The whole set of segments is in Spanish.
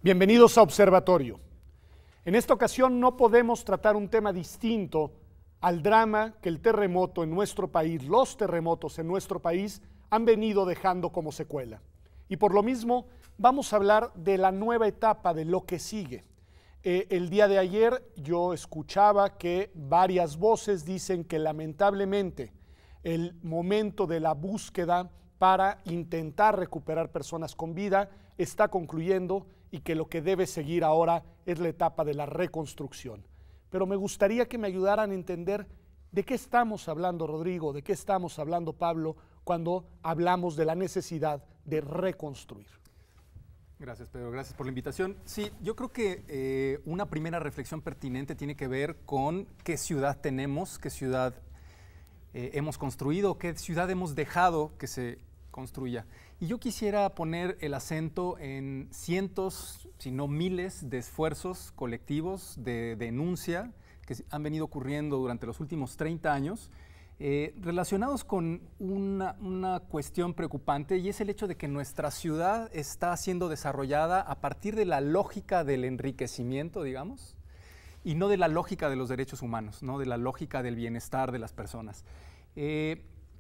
Bienvenidos a Observatorio. En esta ocasión no podemos tratar un tema distinto al drama que el terremoto en nuestro país, los terremotos en nuestro país han venido dejando como secuela. Y por lo mismo vamos a hablar de la nueva etapa, de lo que sigue. El día de ayer yo escuchaba que varias voces dicen que lamentablemente el momento de la búsqueda para intentar recuperar personas con vida está concluyendo y que lo que debe seguir ahora es la etapa de la reconstrucción. Pero me gustaría que me ayudaran a entender de qué estamos hablando, Rodrigo, de qué estamos hablando, Pablo, cuando hablamos de la necesidad de reconstruir. Gracias, Pedro. Gracias por la invitación. Sí, yo creo que una primera reflexión pertinente tiene que ver con qué ciudad tenemos, qué ciudad hemos construido, qué ciudad hemos dejado que se construya. Y yo quisiera poner el acento en cientos, si no miles, de esfuerzos colectivos de denuncia que han venido ocurriendo durante los últimos 30 años, relacionados con una cuestión preocupante, y es el hecho de que nuestra ciudad está siendo desarrollada a partir de la lógica del enriquecimiento, digamos, y no de la lógica de los derechos humanos, no de la lógica del bienestar de las personas.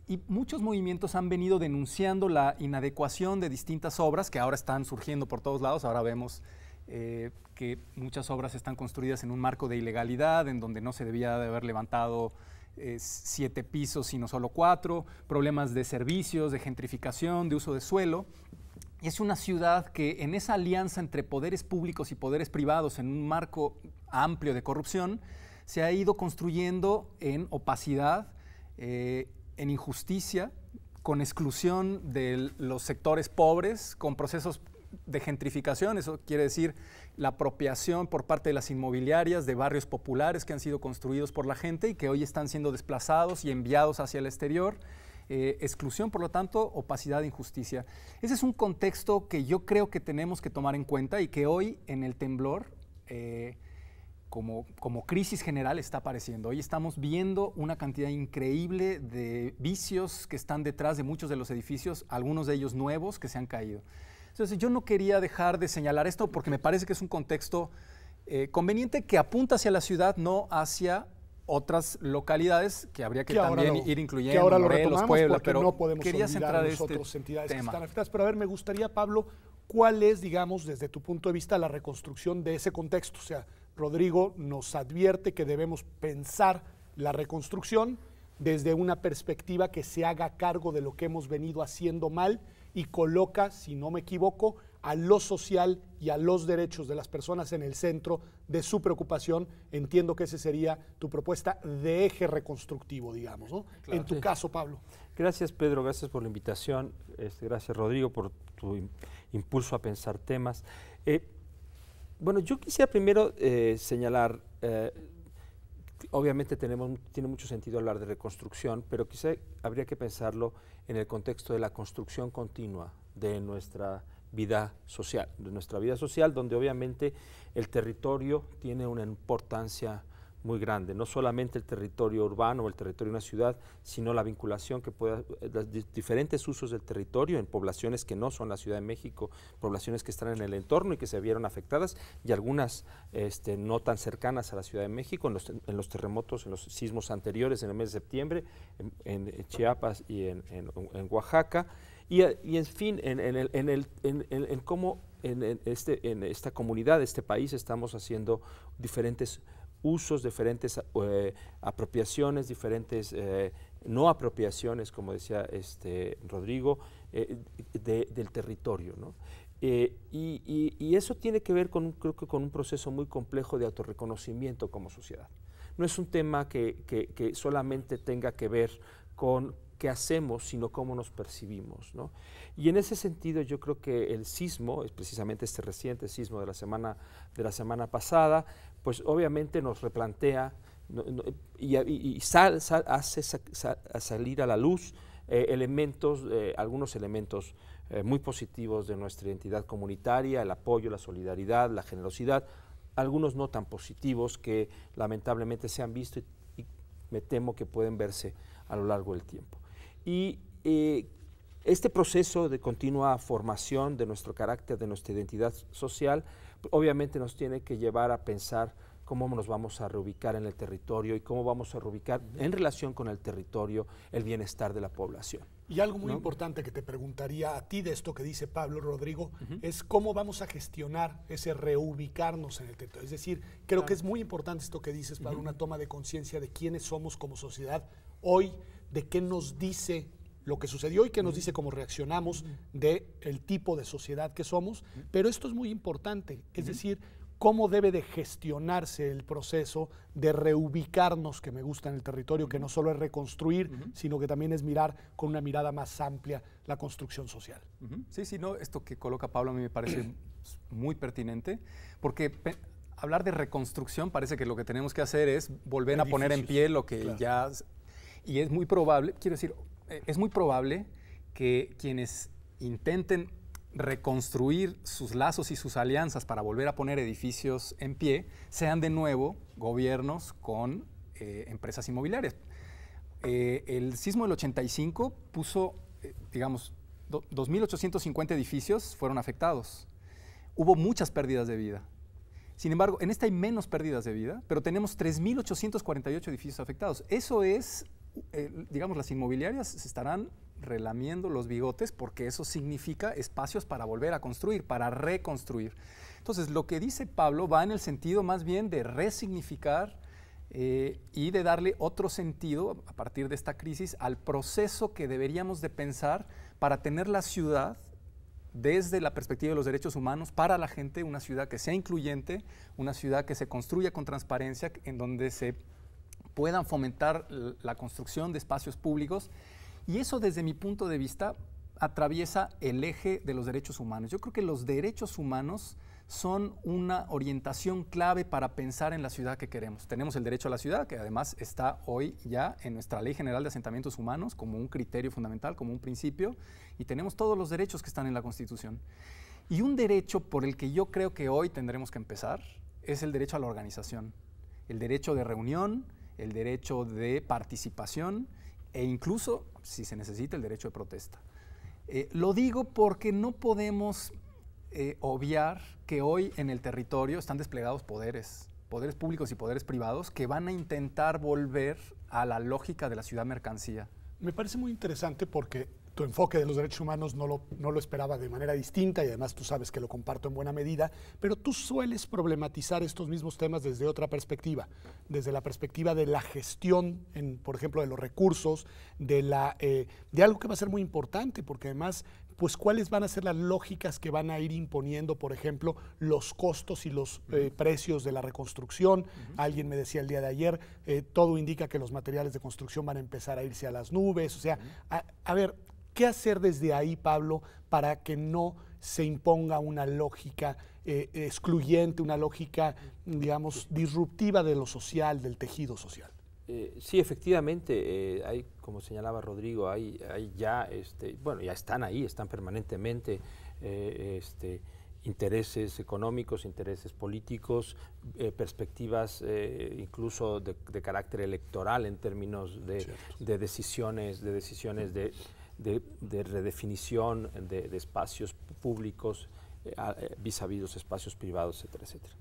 Y muchos movimientos han venido denunciando la inadecuación de distintas obras que ahora están surgiendo por todos lados. Ahora vemos que muchas obras están construidas en un marco de ilegalidad, en donde no se debía de haber levantado 7 pisos, sino solo 4, problemas de servicios, de gentrificación, de uso de suelo. Y es una ciudad que en esa alianza entre poderes públicos y poderes privados, en un marco amplio de corrupción, se ha ido construyendo en opacidad, en injusticia, con exclusión de los sectores pobres, con procesos de gentrificación. Eso quiere decir la apropiación por parte de las inmobiliarias de barrios populares que han sido construidos por la gente y que hoy están siendo desplazados y enviados hacia el exterior. Exclusión, por lo tanto, opacidad e injusticia. Ese es un contexto que yo creo que tenemos que tomar en cuenta y que hoy en el temblor, como crisis general, está apareciendo. Hoy estamos viendo una cantidad increíble de vicios que están detrás de muchos de los edificios, algunos de ellos nuevos que se han caído. Entonces yo no quería dejar de señalar esto porque me parece que es un contexto conveniente que apunta hacia la ciudad, no hacia otras localidades que habría que también ir incluyendo, que ahora Morelos, lo retomamos, Puebla, porque pero no podemos quería centrar olvidar nosotros este entidades tema. que están afectadas. Pero a ver, me gustaría, Pablo, ¿cuál es, digamos, desde tu punto de vista, la reconstrucción de ese contexto? O sea, Rodrigo nos advierte que debemos pensar la reconstrucción desde una perspectiva que se haga cargo de lo que hemos venido haciendo mal y coloca, si no me equivoco, a lo social y a los derechos de las personas en el centro de su preocupación. Entiendo que esa sería tu propuesta de eje reconstructivo, digamos, ¿no? Claro, en tu caso, Pablo. Gracias, Pedro, gracias por la invitación. Gracias, Rodrigo, por tu impulso a pensar temas. Bueno, yo quisiera primero señalar, obviamente tiene mucho sentido hablar de reconstrucción, pero quizá habría que pensarlo en el contexto de la construcción continua de nuestra vida social, donde obviamente el territorio tiene una importancia muy grande, no solamente el territorio urbano o el territorio de una ciudad, sino la vinculación que pueda, los diferentes usos del territorio en poblaciones que no son la Ciudad de México, poblaciones que están en el entorno y que se vieron afectadas, y algunas no tan cercanas a la Ciudad de México, en los terremotos, en los sismos anteriores, en el mes de septiembre, en Chiapas y en Oaxaca, y en fin, en cómo en esta comunidad, este país, estamos haciendo diferentes usos, diferentes apropiaciones, diferentes no apropiaciones, como decía Rodrigo, del territorio, ¿no? Y eso tiene que ver creo que con un proceso muy complejo de autorreconocimiento como sociedad. No es un tema que solamente tenga que ver con qué hacemos, sino cómo nos percibimos, ¿no? Y en ese sentido yo creo que el sismo, es precisamente este reciente sismo de la semana pasada, pues obviamente nos replantea y hace salir a la luz algunos elementos muy positivos de nuestra identidad comunitaria, el apoyo, la solidaridad, la generosidad, algunos no tan positivos que lamentablemente se han visto y me temo que pueden verse a lo largo del tiempo. Y este proceso de continua formación de nuestro carácter, de nuestra identidad social, obviamente nos tiene que llevar a pensar cómo nos vamos a reubicar en el territorio y cómo vamos a reubicar en relación con el territorio el bienestar de la población. Y algo muy importante que te preguntaría a ti de esto que dice Pablo, Rodrigo, es cómo vamos a gestionar ese reubicarnos en el territorio. Es decir, creo que es muy importante esto que dices, Pablo, una toma de conciencia de quiénes somos como sociedad hoy, de qué nos dice lo que sucedió y qué nos dice cómo reaccionamos del tipo de sociedad que somos, pero esto es muy importante, es decir, cómo debe de gestionarse el proceso de reubicarnos, que me gusta en el territorio, que no solo es reconstruir, sino que también es mirar con una mirada más amplia la construcción social. Sí, sí, no, esto que coloca Pablo a mí me parece muy pertinente, porque hablar de reconstrucción parece que lo que tenemos que hacer es volver a poner en pie lo que ya... Y es muy probable, quiero decir, es muy probable que quienes intenten reconstruir sus lazos y sus alianzas para volver a poner edificios en pie, sean de nuevo gobiernos con empresas inmobiliarias. El sismo del 85 puso, digamos, 2.850 edificios fueron afectados. Hubo muchas pérdidas de vida. Sin embargo, en esta hay menos pérdidas de vida, pero tenemos 3.848 edificios afectados. Eso es, digamos, las inmobiliarias se estarán relamiendo los bigotes porque eso significa espacios para volver a construir, para reconstruir. Entonces, lo que dice Pablo va en el sentido más bien de resignificar y de darle otro sentido a partir de esta crisis al proceso que deberíamos de pensar para tener la ciudad desde la perspectiva de los derechos humanos para la gente, una ciudad que sea incluyente, una ciudad que se construya con transparencia, en donde se puedan fomentar la construcción de espacios públicos. Y eso, desde mi punto de vista, atraviesa el eje de los derechos humanos. Yo creo que los derechos humanos son una orientación clave para pensar en la ciudad que queremos. Tenemos el derecho a la ciudad, que además está hoy ya en nuestra Ley General de Asentamientos Humanos como un criterio fundamental, como un principio, y tenemos todos los derechos que están en la Constitución. Y un derecho por el que yo creo que hoy tendremos que empezar es el derecho a la organización, el derecho de reunión, el derecho de participación e incluso, si se necesita, el derecho de protesta. Lo digo porque no podemos obviar que hoy en el territorio están desplegados poderes públicos y poderes privados que van a intentar volver a la lógica de la ciudad mercancía. Me parece muy interesante porque tu enfoque de los derechos humanos no lo esperaba de manera distinta y además tú sabes que lo comparto en buena medida, pero tú sueles problematizar estos mismos temas desde otra perspectiva, desde la perspectiva de la gestión, por ejemplo, de los recursos, de algo que va a ser muy importante, porque además, pues cuáles van a ser las lógicas que van a ir imponiendo, por ejemplo, los costos y los precios de la reconstrucción. Alguien me decía el día de ayer, todo indica que los materiales de construcción van a empezar a irse a las nubes, o sea, a ver, ¿qué hacer desde ahí, Pablo, para que no se imponga una lógica excluyente, una lógica, digamos, disruptiva de lo social, del tejido social? Sí, efectivamente, hay, como señalaba Rodrigo, hay ya, bueno, ya están ahí, están permanentemente intereses económicos, intereses políticos, perspectivas incluso de carácter electoral en términos de decisiones de redefinición de espacios públicos vis a vis los espacios privados, etcétera, etcétera.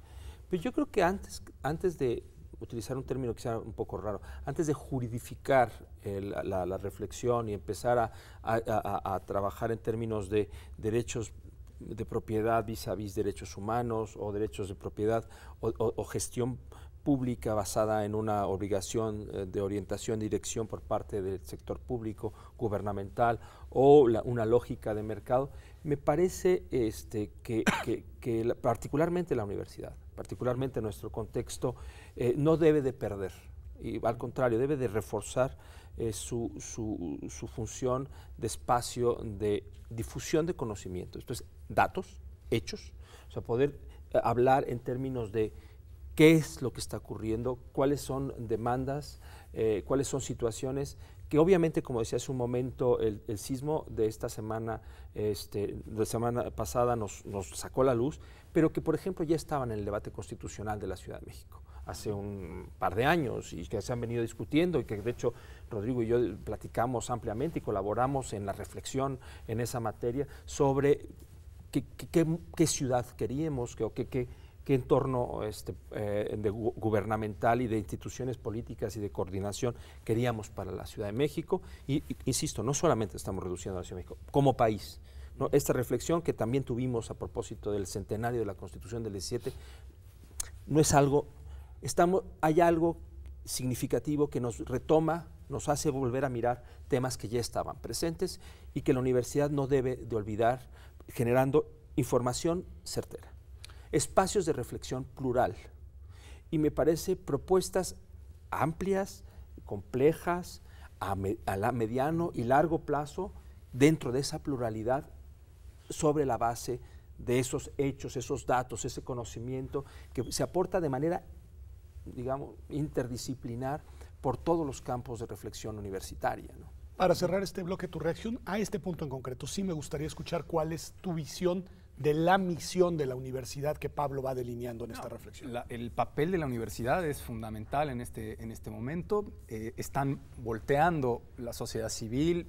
Pero yo creo que antes de utilizar un término quizá un poco raro, antes de juridificar la reflexión y empezar a trabajar en términos de derechos de propiedad vis a vis derechos humanos o derechos de propiedad o gestión pública basada en una obligación de orientación, dirección por parte del sector público, gubernamental o una lógica de mercado, me parece que particularmente la universidad, particularmente nuestro contexto, no debe de perder, y al contrario, debe de reforzar su función de espacio de difusión de conocimiento. Esto es datos, hechos, o sea, poder hablar en términos de qué es lo que está ocurriendo, cuáles son demandas, cuáles son situaciones que obviamente, como decía hace un momento, el sismo de esta semana, de semana pasada nos sacó a la luz, pero que por ejemplo ya estaban en el debate constitucional de la Ciudad de México hace un par de años y que se han venido discutiendo y que de hecho Rodrigo y yo platicamos ampliamente y colaboramos en la reflexión en esa materia sobre qué ciudad queríamos, qué qué entorno gubernamental y de instituciones políticas y de coordinación queríamos para la Ciudad de México. Y insisto, no solamente estamos reduciendo a la Ciudad de México, como país, ¿no? Esta reflexión que también tuvimos a propósito del centenario de la Constitución del 17, no es algo, hay algo significativo que nos retoma, nos hace volver a mirar temas que ya estaban presentes y que la universidad no debe de olvidar, generando información certera, espacios de reflexión plural, y me parece propuestas amplias, complejas, a mediano y largo plazo, dentro de esa pluralidad, sobre la base de esos hechos, esos datos, ese conocimiento que se aporta de manera, digamos, interdisciplinar por todos los campos de reflexión universitaria, ¿no? Para cerrar este bloque, tu reacción a este punto en concreto, sí me gustaría escuchar cuál es tu visión de la misión de la universidad que Pablo va delineando en esta reflexión. El papel de la universidad es fundamental en este momento. Están volteando la sociedad civil,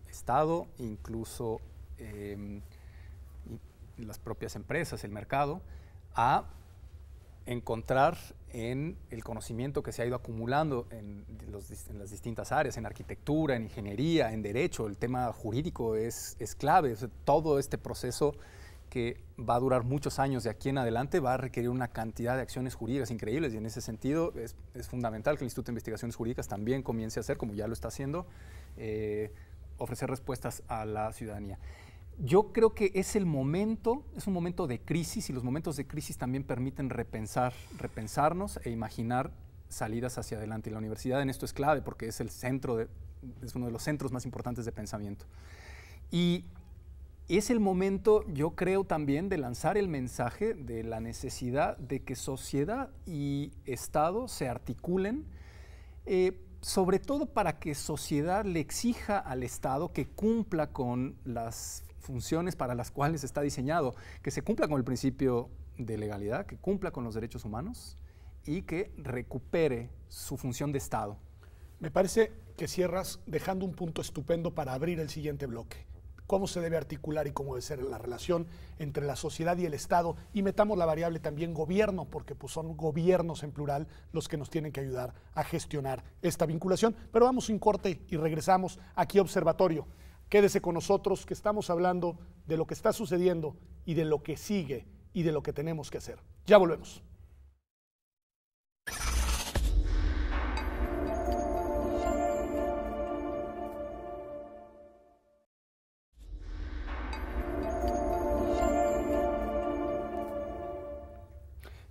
Estado, incluso las propias empresas, el mercado, a encontrar en el conocimiento que se ha ido acumulando en las distintas áreas, en arquitectura, en ingeniería, en derecho. El tema jurídico es clave. O sea, todo este proceso que va a durar muchos años de aquí en adelante va a requerir una cantidad de acciones jurídicas increíbles, y en ese sentido es fundamental que el Instituto de Investigaciones Jurídicas también comience a hacer, como ya lo está haciendo, ofrecer respuestas a la ciudadanía. Yo creo que es un momento de crisis, y los momentos de crisis también permiten repensarnos e imaginar salidas hacia adelante. Y la universidad en esto es clave, porque es es uno de los centros más importantes de pensamiento. Y es el momento, yo creo, también de lanzar el mensaje de la necesidad de que sociedad y Estado se articulen, sobre todo para que sociedad le exija al Estado que cumpla con las funciones para las cuales está diseñado, que se cumpla con el principio de legalidad, que cumpla con los derechos humanos y que recupere su función de Estado. Me parece que cierras dejando un punto estupendo para abrir el siguiente bloque. Cómo se debe articular y cómo debe ser la relación entre la sociedad y el Estado, y metamos la variable también gobierno, porque pues son gobiernos en plural los que nos tienen que ayudar a gestionar esta vinculación. Pero vamos a un corte y regresamos aquí a Observatorio. Quédese con nosotros, que estamos hablando de lo que está sucediendo y de lo que sigue y de lo que tenemos que hacer. Ya volvemos.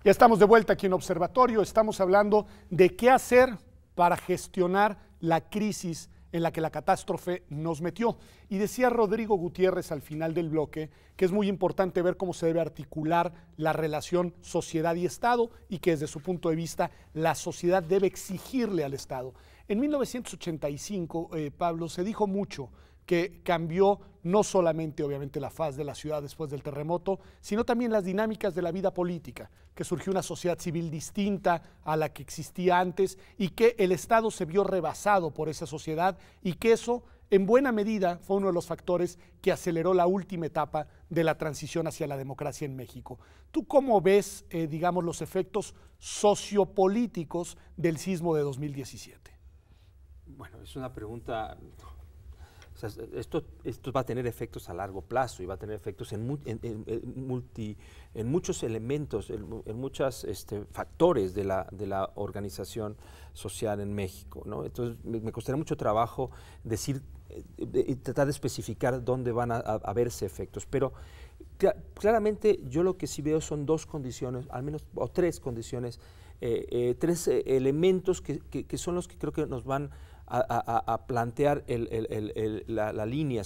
Ya estamos de vuelta aquí en Observatorio. Estamos hablando de qué hacer para gestionar la crisis en la que la catástrofe nos metió. Y decía Rodrigo Gutiérrez al final del bloque que es muy importante ver cómo se debe articular la relación sociedad y Estado, y que desde su punto de vista la sociedad debe exigirle al Estado. En 1985, Pablo, se dijo mucho que cambió no solamente obviamente la faz de la ciudad después del terremoto, sino también las dinámicas de la vida política, que surgió una sociedad civil distinta a la que existía antes, y que el Estado se vio rebasado por esa sociedad, y que eso en buena medida fue uno de los factores que aceleró la última etapa de la transición hacia la democracia en México. ¿Tú cómo ves, digamos, los efectos sociopolíticos del sismo de 2017? Bueno, es una pregunta. O sea, esto va a tener efectos a largo plazo, y va a tener efectos en muchos elementos, en muchos factores de la organización social en México, ¿no? Entonces me costaría mucho trabajo decir y tratar de especificar dónde van a verse efectos, pero claramente yo lo que sí veo son dos condiciones, al menos, o tres condiciones, tres elementos que son los que creo que nos van a plantear la línea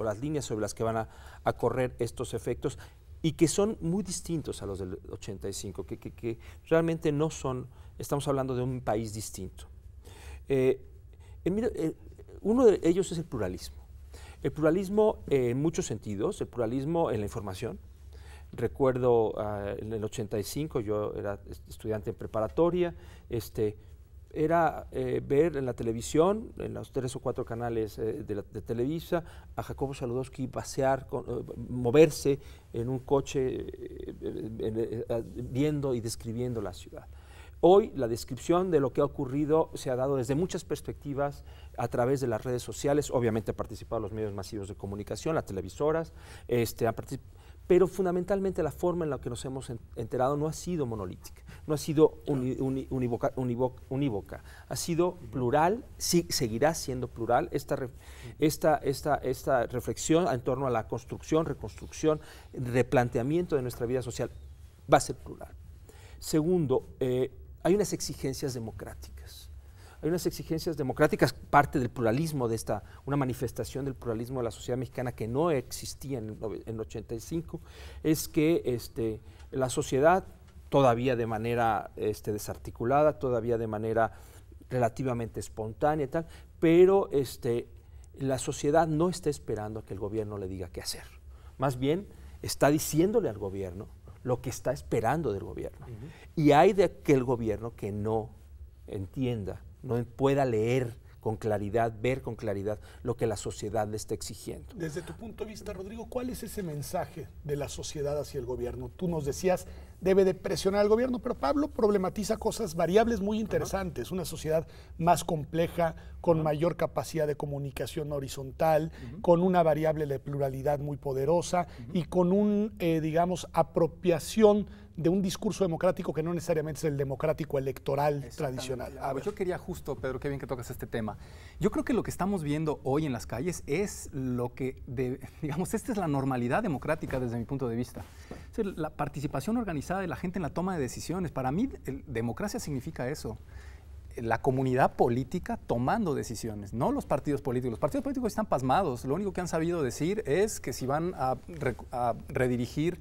las líneas sobre las que van a correr estos efectos, y que son muy distintos a los del 85, que realmente no son, estamos hablando de un país distinto. Uno de ellos es el pluralismo. El pluralismo en muchos sentidos, el pluralismo en la información. Recuerdo en el 85, yo era estudiante en preparatoria, era ver en la televisión, en los 3 o 4 canales de Televisa, a Jacobo Zabludovsky pasear, moverse en un coche, viendo y describiendo la ciudad. Hoy la descripción de lo que ha ocurrido se ha dado desde muchas perspectivas a través de las redes sociales. Obviamente han participado los medios masivos de comunicación, las televisoras, pero fundamentalmente la forma en la que nos hemos enterado no ha sido monolítica, no ha sido unívoca, ha sido plural, sí, seguirá siendo plural. Esta reflexión en torno a la construcción, reconstrucción, replanteamiento de nuestra vida social va a ser plural. Segundo, hay unas exigencias democráticas. Hay unas exigencias democráticas, parte del pluralismo de una manifestación del pluralismo de la sociedad mexicana que no existía en el 85, es que la sociedad, todavía de manera desarticulada, todavía de manera relativamente espontánea y tal, pero la sociedad no está esperando a que el gobierno le diga qué hacer. Más bien, está diciéndole al gobierno lo que está esperando del gobierno. Y hay de aquel gobierno que no entienda, no pueda leer con claridad, ver con claridad lo que la sociedad le está exigiendo. Desde tu punto de vista, Rodrigo, ¿cuál es ese mensaje de la sociedad hacia el gobierno? Tú nos decías, debe de presionar al gobierno, pero Pablo problematiza cosas, variables muy interesantes. Una sociedad más compleja, con mayor capacidad de comunicación horizontal, con una variable de pluralidad muy poderosa y con un, digamos, apropiación de un discurso democrático que no necesariamente es el democrático electoral tradicional. Yo quería justo, Pedro, qué bien que tocas este tema. Yo creo que lo que estamos viendo hoy en las calles es lo que, digamos, esta es la normalidad democrática desde mi punto de vista. Es decir, la participación organizada de la gente en la toma de decisiones. Para mí, democracia significa eso. La comunidad política tomando decisiones, no los partidos políticos. Los partidos políticos están pasmados. Lo único que han sabido decir es que si van a redirigir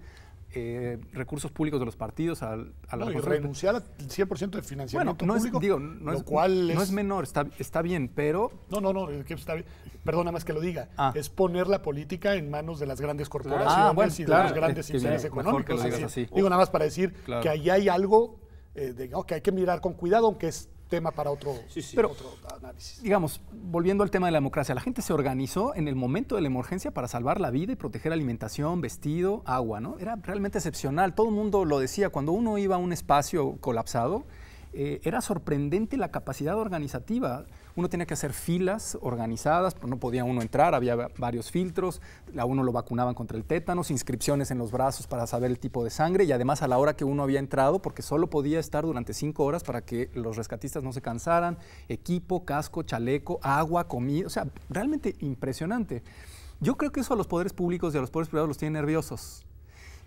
recursos públicos de los partidos a la y renunciar al 100% de financiamiento público, no es menor, está bien, pero... No, que está bien. Perdón, nada más que lo diga. Es poner la política en manos de las grandes corporaciones y de los grandes intereses económicos. Digo nada más para decir que ahí hay algo que hay que mirar con cuidado, aunque es tema para otro análisis. Digamos, volviendo al tema de la democracia, la gente se organizó en el momento de la emergencia para salvar la vida y proteger alimentación, vestido, agua, ¿no? Era realmente excepcional. Todo el mundo lo decía. Cuando uno iba a un espacio colapsado, era sorprendente la capacidad organizativa. Uno tenía que hacer filas organizadas, no podía uno entrar, había varios filtros, a uno lo vacunaban contra el tétanos, inscripciones en los brazos para saber el tipo de sangre y además a la hora que uno había entrado, porque solo podía estar durante 5 horas para que los rescatistas no se cansaran, equipo, casco, chaleco, agua, comida, o sea, realmente impresionante. Yo creo que eso a los poderes públicos y a los poderes privados los tiene nerviosos.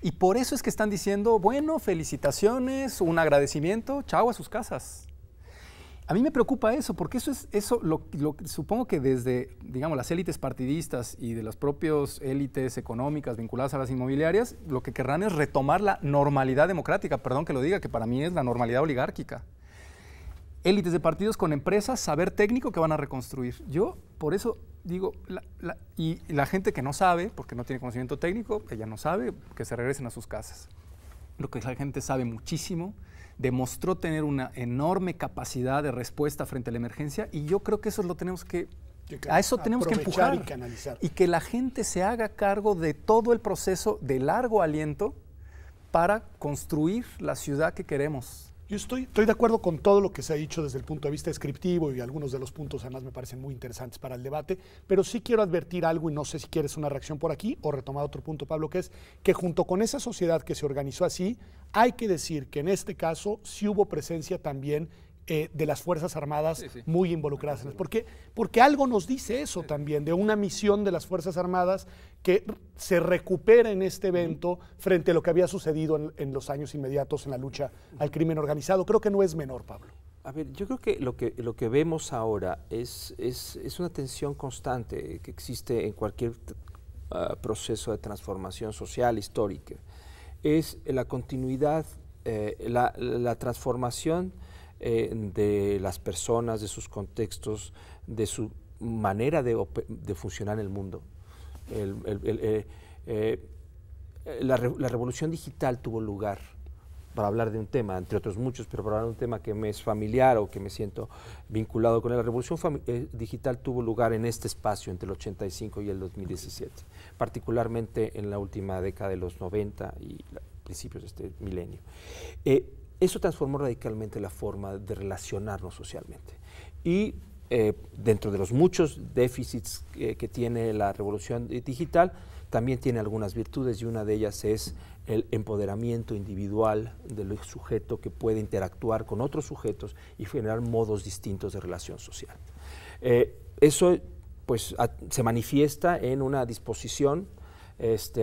Y por eso es que están diciendo, bueno, felicitaciones, un agradecimiento, chao a sus casas. A mí me preocupa eso, porque supongo que desde, digamos, las élites partidistas y de las propias élites económicas vinculadas a las inmobiliarias, lo que querrán es retomar la normalidad democrática, perdón que lo diga, que para mí es la normalidad oligárquica. Élites de partidos con empresas, saber técnico que van a reconstruir. Yo, por eso digo, y la gente que no sabe, porque no tiene conocimiento técnico, ella no sabe, que se regresen a sus casas. Lo que la gente sabe muchísimo, demostró tener una enorme capacidad de respuesta frente a la emergencia y yo creo que eso lo tenemos a eso tenemos que empujar y que la gente se haga cargo de todo el proceso de largo aliento para construir la ciudad que queremos. Yo estoy de acuerdo con todo lo que se ha dicho desde el punto de vista descriptivo y algunos de los puntos además me parecen muy interesantes para el debate, pero sí quiero advertir algo y no sé si quieres una reacción por aquí o retomar otro punto, Pablo, que es que junto con esa sociedad que se organizó así, hay que decir que en este caso sí hubo presencia también de las Fuerzas Armadas muy involucradas. Porque algo nos dice eso también, de una misión de las Fuerzas Armadas que se recupera en este evento frente a lo que había sucedido en los años inmediatos en la lucha al crimen organizado. Creo que no es menor, Pablo. A ver, yo creo que lo que vemos ahora es una tensión constante que existe en cualquier proceso de transformación social, histórica. Es la continuidad, la transformación de las personas, de sus contextos, de su manera de funcionar en el mundo. La revolución digital tuvo lugar para hablar de un tema, entre otros muchos, pero para hablar de un tema que me es familiar o que me siento vinculado con él. La revolución digital tuvo lugar en este espacio entre el 85 y el 2017, particularmente en la última década de los 90 y principios de este milenio. Eso transformó radicalmente la forma de relacionarnos socialmente. Y dentro de los muchos déficits que tiene la revolución digital, también tiene algunas virtudes, y una de ellas es el empoderamiento individual del sujeto que puede interactuar con otros sujetos y generar modos distintos de relación social. Eso pues, se manifiesta en una disposición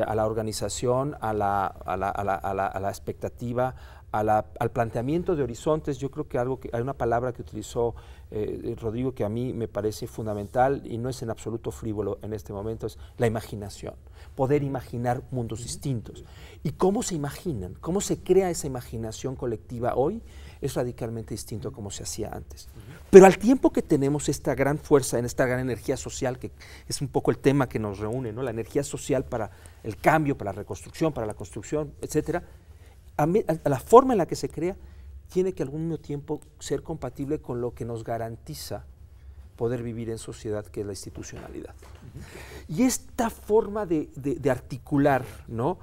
a la organización, a la expectativa, al planteamiento de horizontes. Yo creo que hay una palabra que utilizó Rodrigo que a mí me parece fundamental y no es en absoluto frívolo en este momento, es la imaginación. Poder imaginar mundos distintos. ¿Y cómo se imaginan? ¿Cómo se crea esa imaginación colectiva hoy? Es radicalmente distinto a como se hacía antes. Pero al tiempo que tenemos esta gran fuerza, en esta gran energía social, que es un poco el tema que nos reúne, ¿no? La energía social para el cambio, para la reconstrucción, para la construcción, etcétera, a la forma en la que se crea tiene que al mismo tiempo ser compatible con lo que nos garantiza poder vivir en sociedad, que es la institucionalidad. Y esta forma de articular, ¿no?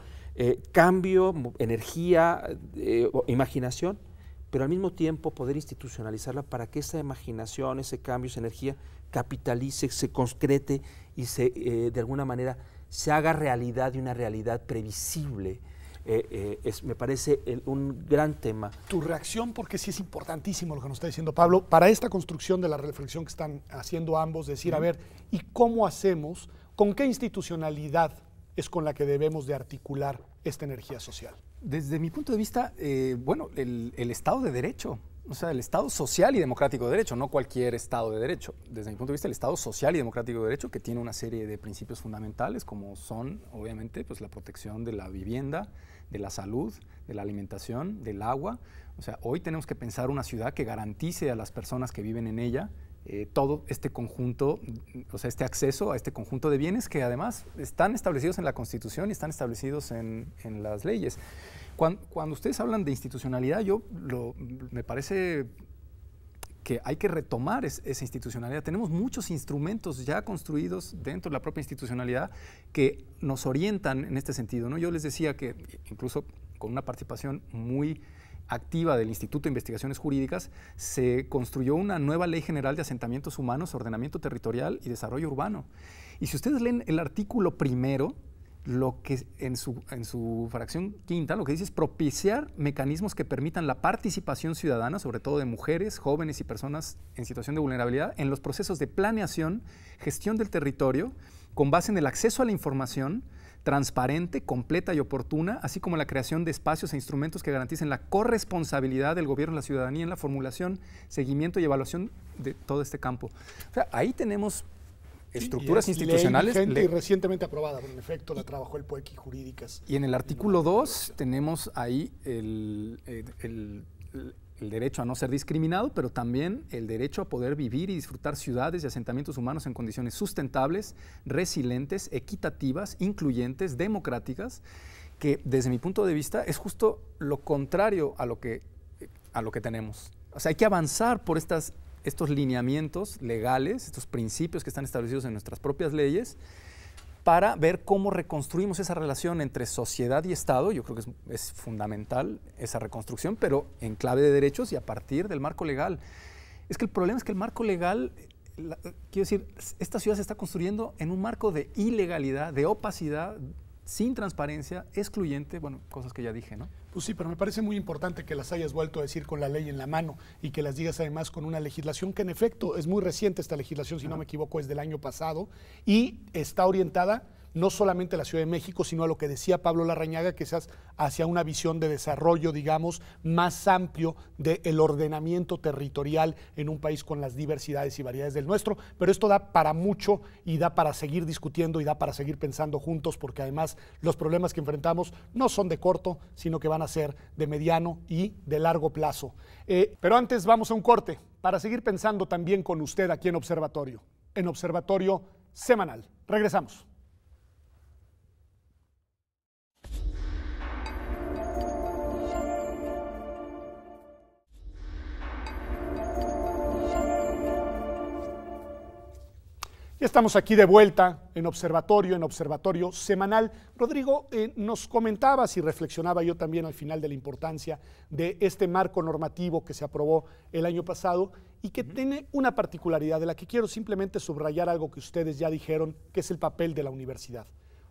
Cambio, energía, imaginación, pero al mismo tiempo poder institucionalizarla para que esa imaginación, ese cambio, esa energía capitalice, se concrete y de alguna manera se haga realidad, y una realidad previsible. Me parece un gran tema. Tu reacción, porque sí es importantísimo lo que nos está diciendo Pablo, para esta construcción de la reflexión que están haciendo ambos, decir, a ver, ¿y cómo hacemos, con qué institucionalidad es con la que debemos de articular esta energía social? Desde mi punto de vista, bueno, el Estado de Derecho, o sea, el Estado social y democrático de derecho, no cualquier Estado de derecho. Desde mi punto de vista, el Estado social y democrático de derecho, que tiene una serie de principios fundamentales, como son, obviamente, pues la protección de la vivienda, de la salud, de la alimentación, del agua. O sea, hoy tenemos que pensar una ciudad que garantice a las personas que viven en ella todo este conjunto, o sea, este acceso a este conjunto de bienes que además están establecidos en la Constitución y están establecidos en las leyes. Cuando ustedes hablan de institucionalidad, me parece que hay que retomar esa institucionalidad. Tenemos muchos instrumentos ya construidos dentro de la propia institucionalidad que nos orientan en este sentido, ¿no? Yo les decía que incluso con una participación muy activa del Instituto de Investigaciones Jurídicas, se construyó una nueva Ley General de Asentamientos Humanos, Ordenamiento Territorial y Desarrollo Urbano. Y si ustedes leen el artículo primero, lo que en su fracción quinta, lo que dice es propiciar mecanismos que permitan la participación ciudadana, sobre todo de mujeres, jóvenes y personas en situación de vulnerabilidad, en los procesos de planeación, gestión del territorio, con base en el acceso a la información transparente, completa y oportuna, así como la creación de espacios e instrumentos que garanticen la corresponsabilidad del gobierno y la ciudadanía en la formulación, seguimiento y evaluación de todo este campo. O sea, ahí tenemos estructuras institucionales. Ley vigente y recientemente aprobada, en efecto, la trabajó el POECI Jurídicas. Y en el artículo 2 tenemos ahí el derecho a no ser discriminado, pero también el derecho a poder vivir y disfrutar ciudades y asentamientos humanos en condiciones sustentables, resilientes, equitativas, incluyentes, democráticas, que desde mi punto de vista es justo lo contrario a lo que tenemos. O sea, hay que avanzar por estos lineamientos legales, estos principios que están establecidos en nuestras propias leyes, para ver cómo reconstruimos esa relación entre sociedad y Estado. Yo creo que es fundamental esa reconstrucción, pero en clave de derechos y a partir del marco legal. Es que el problema es que el marco legal, quiero decir, esta ciudad se está construyendo en un marco de ilegalidad, de opacidad, sin transparencia, excluyente, bueno, cosas que ya dije, ¿no? Pues sí, pero me parece muy importante que las hayas vuelto a decir con la ley en la mano y que las digas además con una legislación que en efecto es muy reciente. Esta legislación, si no me equivoco, es del año pasado y está orientada no solamente a la Ciudad de México, sino a lo que decía Pablo Larrañaga, que es hacia una visión de desarrollo, digamos, más amplio del ordenamiento territorial en un país con las diversidades y variedades del nuestro. Pero esto da para mucho y da para seguir discutiendo y da para seguir pensando juntos, porque además los problemas que enfrentamos no son de corto, sino que van a ser de mediano y de largo plazo. Pero antes vamos a un corte para seguir pensando también con usted aquí en Observatorio Semanal. Regresamos. estamos aquí de vuelta en Observatorio Semanal. Rodrigo, nos comentabas y reflexionaba yo también al final de la importancia de este marco normativo que se aprobó el año pasado y que tiene una particularidad de la que quiero simplemente subrayar algo que ustedes ya dijeron, que es el papel de la universidad.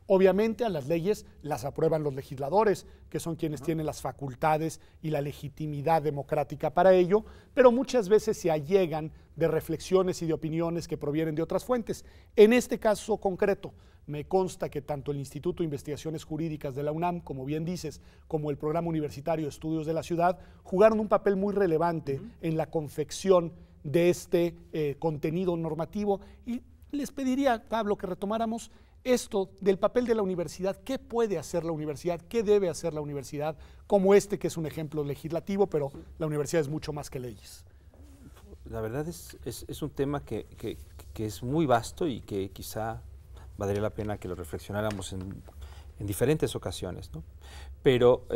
Obviamente a las leyes las aprueban los legisladores, que son quienes tienen las facultades y la legitimidad democrática para ello, pero muchas veces se allegan de reflexiones y de opiniones que provienen de otras fuentes. En este caso concreto, me consta que tanto el Instituto de Investigaciones Jurídicas de la UNAM, como bien dices, como el Programa Universitario de Estudios de la Ciudad, jugaron un papel muy relevante en la confección de este contenido normativo. Y les pediría, Pablo, que retomáramos esto del papel de la universidad. ¿Qué puede hacer la universidad? ¿Qué debe hacer la universidad? Como este, que es un ejemplo legislativo, pero la universidad es mucho más que leyes. La verdad es un tema que es muy vasto y que quizá valdría la pena que lo reflexionáramos en diferentes ocasiones, ¿no? Pero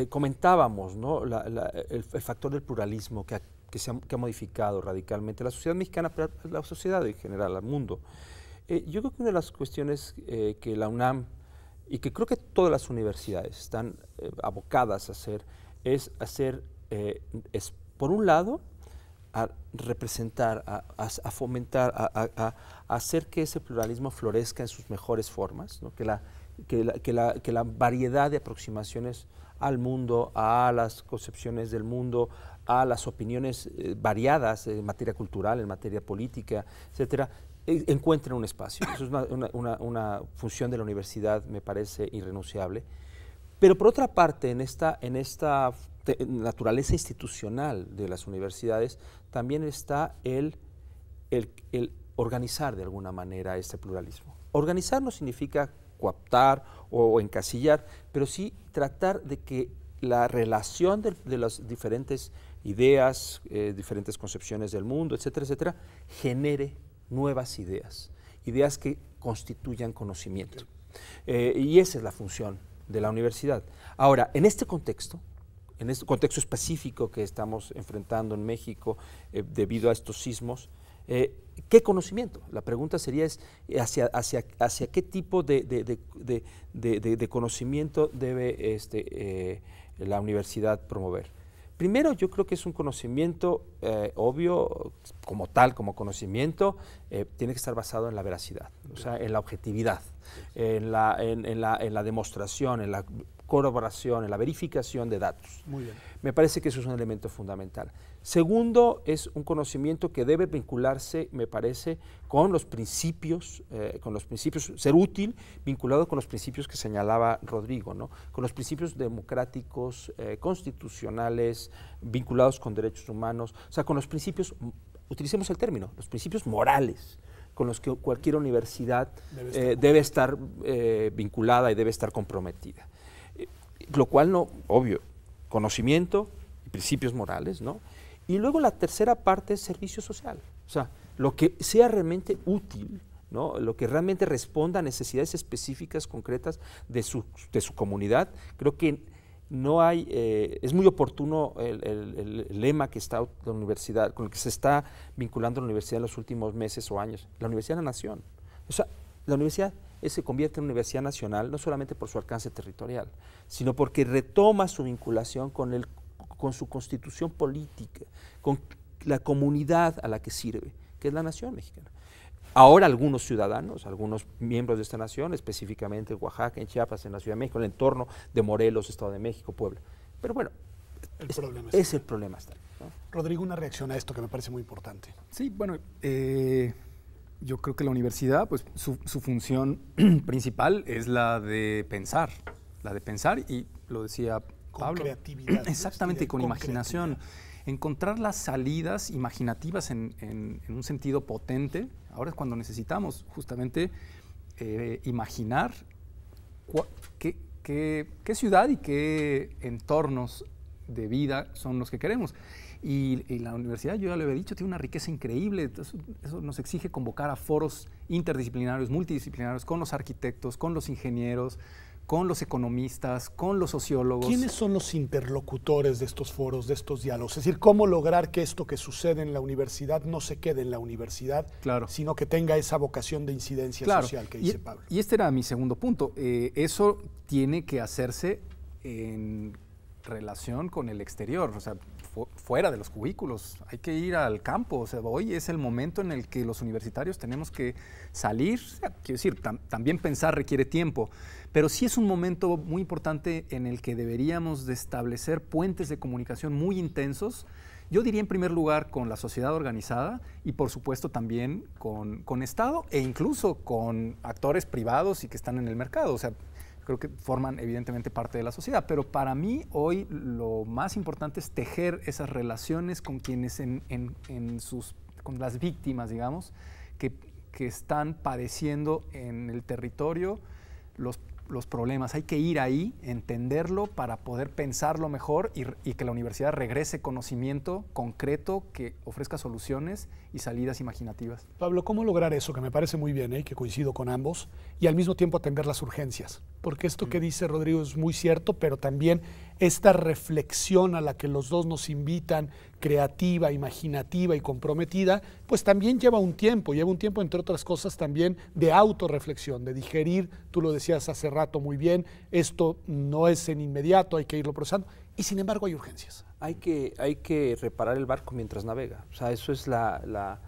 comentábamos, ¿no? el factor del pluralismo que ha modificado radicalmente la sociedad mexicana, pero la sociedad en general, al mundo. Yo creo que una de las cuestiones que la UNAM y que creo que todas las universidades están abocadas a hacer es por un lado, a representar, a fomentar, a hacer que ese pluralismo florezca en sus mejores formas, ¿no? que la variedad de aproximaciones al mundo, a las concepciones del mundo, a las opiniones variadas en materia cultural, en materia política, etcétera, encuentren un espacio. Eso es una función de la universidad, me parece irrenunciable. Pero por otra parte, en esta naturaleza institucional de las universidades, también está el organizar de alguna manera este pluralismo. Organizar no significa cooptar o encasillar, pero sí tratar de que la relación de las diferentes ideas, diferentes concepciones del mundo, etcétera, etcétera, genere nuevas ideas, ideas que constituyan conocimiento. Y esa es la función de la universidad. Ahora, en este contexto específico que estamos enfrentando en México debido a estos sismos, ¿qué conocimiento? La pregunta sería hacia qué tipo de conocimiento debe la universidad promover. Primero, yo creo que es un conocimiento obvio, como tal, como conocimiento, tiene que estar basado en la veracidad, o sea, en la objetividad, en la demostración, en la corroboración, en la verificación de datos. Muy bien. Me parece que eso es un elemento fundamental. Segundo, es un conocimiento que debe vincularse, me parece, con los principios, ser útil, vinculado con los principios que señalaba Rodrigo, ¿no? Con los principios democráticos, constitucionales, vinculados con derechos humanos, o sea, con los principios, utilicemos el término, los principios morales, con los que cualquier universidad debe estar vinculada y debe estar comprometida. Lo cual obvio, conocimiento y principios morales, ¿no? Y luego la tercera parte es servicio social, o sea, lo que sea realmente útil, ¿no? Lo que realmente responda a necesidades específicas, concretas de su comunidad. Creo que no hay, es muy oportuno el lema que está la universidad, con el que se está vinculando la universidad en los últimos meses o años, la Universidad de la Nación. O sea, la universidad se convierte en una universidad nacional no solamente por su alcance territorial, sino porque retoma su vinculación con su constitución política, con la comunidad a la que sirve, que es la nación mexicana. Ahora algunos ciudadanos, algunos miembros de esta nación, específicamente en Oaxaca, en Chiapas, en la Ciudad de México, en el entorno de Morelos, Estado de México, Puebla. Pero bueno, es el problema. ¿No? Rodrigo, una reacción a esto que me parece muy importante. Sí, bueno, yo creo que la universidad, pues su función principal es la de pensar y lo decía Pablo. Con creatividad. Exactamente, con imaginación. Encontrar las salidas imaginativas en un sentido potente. Ahora es cuando necesitamos justamente imaginar qué ciudad y qué entornos de vida son los que queremos. Y la universidad, yo ya lo había dicho, tiene una riqueza increíble. Eso nos exige convocar a foros interdisciplinarios, multidisciplinarios, con los arquitectos, con los ingenieros, con los economistas, con los sociólogos. ¿Quiénes son los interlocutores de estos foros, de estos diálogos? Es decir, ¿cómo lograr que esto que sucede en la universidad no se quede en la universidad, sino que tenga esa vocación de incidencia social que dice Pablo? Y este era mi segundo punto. Eso tiene que hacerse en relación con el exterior, o sea, fuera de los cubículos, hay que ir al campo. O sea, hoy es el momento en el que los universitarios tenemos que salir. O sea, quiero decir, también pensar requiere tiempo, pero sí es un momento muy importante en el que deberíamos de establecer puentes de comunicación muy intensos. Yo diría en primer lugar con la sociedad organizada y por supuesto también con Estado e incluso con actores privados y que están en el mercado. O sea, creo que forman evidentemente parte de la sociedad, pero para mí hoy lo más importante es tejer esas relaciones con quienes con las víctimas, digamos, que están padeciendo en el territorio los problemas. Hay que ir ahí, entenderlo para poder pensarlo mejor y que la universidad regrese conocimiento concreto que ofrezca soluciones y salidas imaginativas. Pablo, ¿cómo lograr eso? Que me parece muy bien, que coincido con ambos, y al mismo tiempo atender las urgencias. Porque esto que dice Rodrigo es muy cierto, pero también esta reflexión a la que los dos nos invitan, creativa, imaginativa y comprometida, pues también lleva un tiempo entre otras cosas también de autorreflexión, de digerir, tú lo decías hace rato muy bien, esto no es en inmediato, hay que irlo procesando, y sin embargo hay urgencias. Hay que reparar el barco mientras navega, o sea, eso es la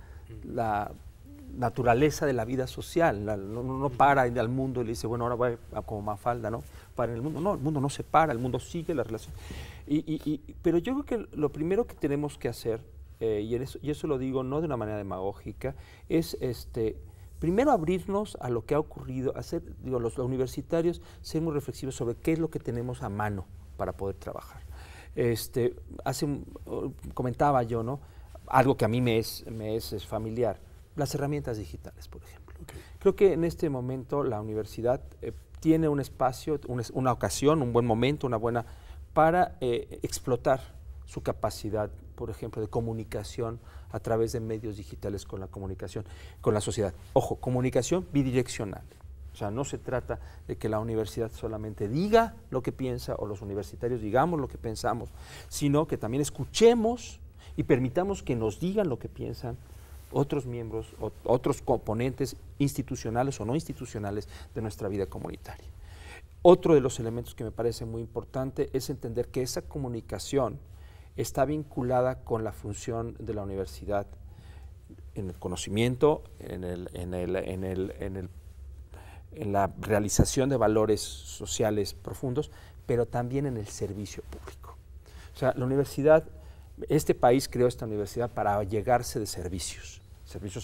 naturaleza de la vida social. No para al mundo y le dice, bueno, ahora voy a como Mafalda, ¿no? Para en el mundo no se para, el mundo sigue la relación. Pero yo creo que lo primero que tenemos que hacer, y eso lo digo no de una manera demagógica, es primero abrirnos a lo que ha ocurrido, los universitarios ser muy reflexivos sobre qué es lo que tenemos a mano para poder trabajar. Comentaba yo, ¿no? Algo que a mí me es familiar, las herramientas digitales, por ejemplo. Creo que en este momento la universidad tiene un espacio, una ocasión, un buen momento, para explotar su capacidad, por ejemplo, de comunicación a través de medios digitales con la comunicación, con la sociedad. Ojo, comunicación bidireccional. O sea, no se trata de que la universidad solamente diga lo que piensa o los universitarios digamos lo que pensamos, sino que también escuchemos y permitamos que nos digan lo que piensan otros miembros, otros componentes institucionales o no institucionales de nuestra vida comunitaria. Otro de los elementos que me parece muy importante es entender que esa comunicación está vinculada con la función de la universidad en el conocimiento, en la realización de valores sociales profundos, pero también en el servicio público. O sea, la universidad, este país creó esta universidad para llegarse de servicios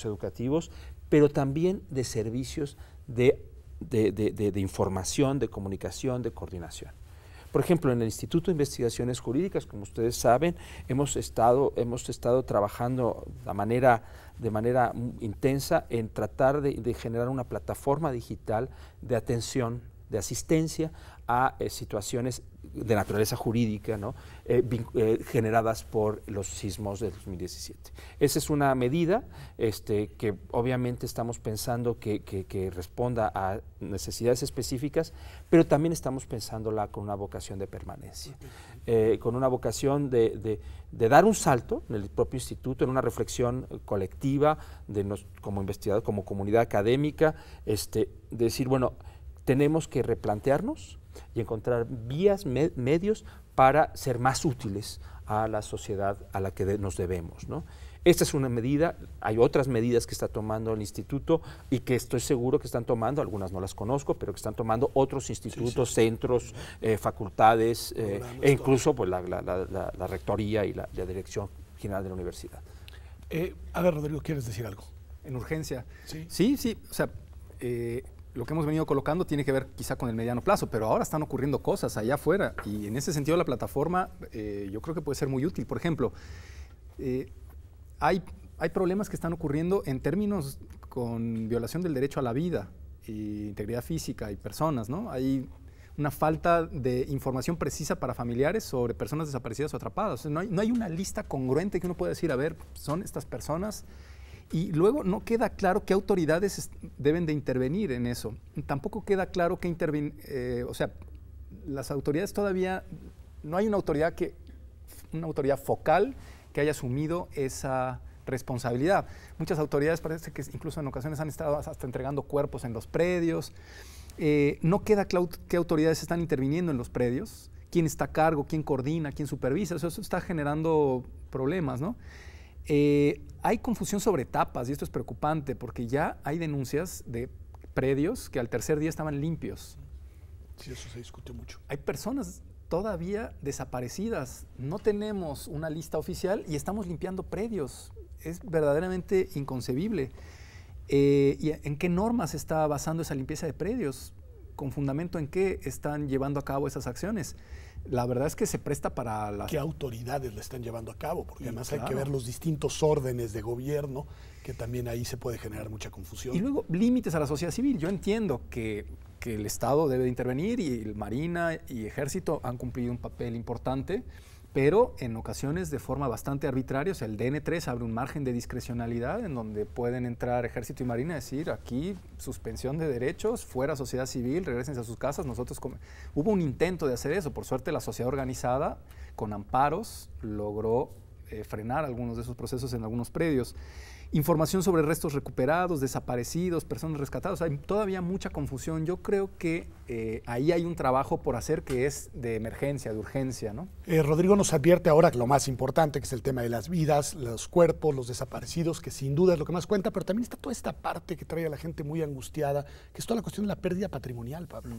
educativos, pero también de servicios de información, de comunicación, de coordinación. Por ejemplo, en el Instituto de Investigaciones Jurídicas, como ustedes saben, hemos estado trabajando de manera intensa en tratar de generar una plataforma digital de atención, de asistencia a situaciones de naturaleza jurídica, ¿no? Generadas por los sismos de 2017. Esa es una medida que obviamente estamos pensando que responda a necesidades específicas, pero también estamos pensándola con una vocación de permanencia, con una vocación de dar un salto en el propio instituto, en una reflexión colectiva como investigador, como comunidad académica, de decir, bueno, tenemos que replantearnos y encontrar vías, medios para ser más útiles a la sociedad a la que nos debemos, ¿no? Esta es una medida, hay otras medidas que está tomando el instituto y que estoy seguro que están tomando, algunas no las conozco, pero que están tomando otros institutos, centros, facultades, e incluso pues, la rectoría y la dirección general de la universidad. A ver, Rodrigo, ¿quieres decir algo? En urgencia. Sí, o sea, lo que hemos venido colocando tiene que ver quizá con el mediano plazo, pero ahora están ocurriendo cosas allá afuera y en ese sentido la plataforma yo creo que puede ser muy útil. Por ejemplo, hay problemas que están ocurriendo en términos con violación del derecho a la vida, y integridad física y personas, ¿no? Hay una falta de información precisa para familiares sobre personas desaparecidas o atrapadas. O sea, no hay una lista congruente que uno pueda decir, a ver, son estas personas. Y luego no queda claro qué autoridades deben de intervenir en eso. Tampoco queda claro qué o sea, las autoridades todavía, no hay una autoridad focal que haya asumido esa responsabilidad. Muchas autoridades parece que incluso en ocasiones han estado hasta entregando cuerpos en los predios. No queda claro qué autoridades están interviniendo en los predios, quién está a cargo, quién coordina, quién supervisa. Eso está generando problemas, ¿no? Hay confusión sobre etapas y esto es preocupante porque ya hay denuncias de predios que al tercer día estaban limpios. Sí, eso se discute mucho. Hay personas todavía desaparecidas. No tenemos una lista oficial y estamos limpiando predios. Es verdaderamente inconcebible. ¿Y en qué normas se está basando esa limpieza de predios? ¿Con fundamento en qué están llevando a cabo esas acciones? La verdad es que se presta para las... ¿Qué autoridades la están llevando a cabo? Porque además claro, hay que ver los distintos órdenes de gobierno, que también ahí se puede generar mucha confusión. Y luego límites a la sociedad civil. Yo entiendo que el Estado debe de intervenir y el Marina y Ejército han cumplido un papel importante, pero en ocasiones de forma bastante arbitraria. O sea, el DN3 abre un margen de discrecionalidad en donde pueden entrar Ejército y Marina y decir, aquí suspensión de derechos, fuera sociedad civil, regrésense a sus casas. Hubo un intento de hacer eso. Por suerte la sociedad organizada, con amparos, logró frenar algunos de esos procesos en algunos predios. Información sobre restos recuperados, desaparecidos, personas rescatadas. Hay todavía mucha confusión. Yo creo que ahí hay un trabajo por hacer que es de emergencia, de urgencia, ¿no? Rodrigo nos advierte ahora lo más importante, que es el tema de las vidas, los cuerpos, los desaparecidos, que sin duda es lo que más cuenta, pero también está toda esta parte que trae a la gente muy angustiada, que es toda la cuestión de la pérdida patrimonial, Pablo.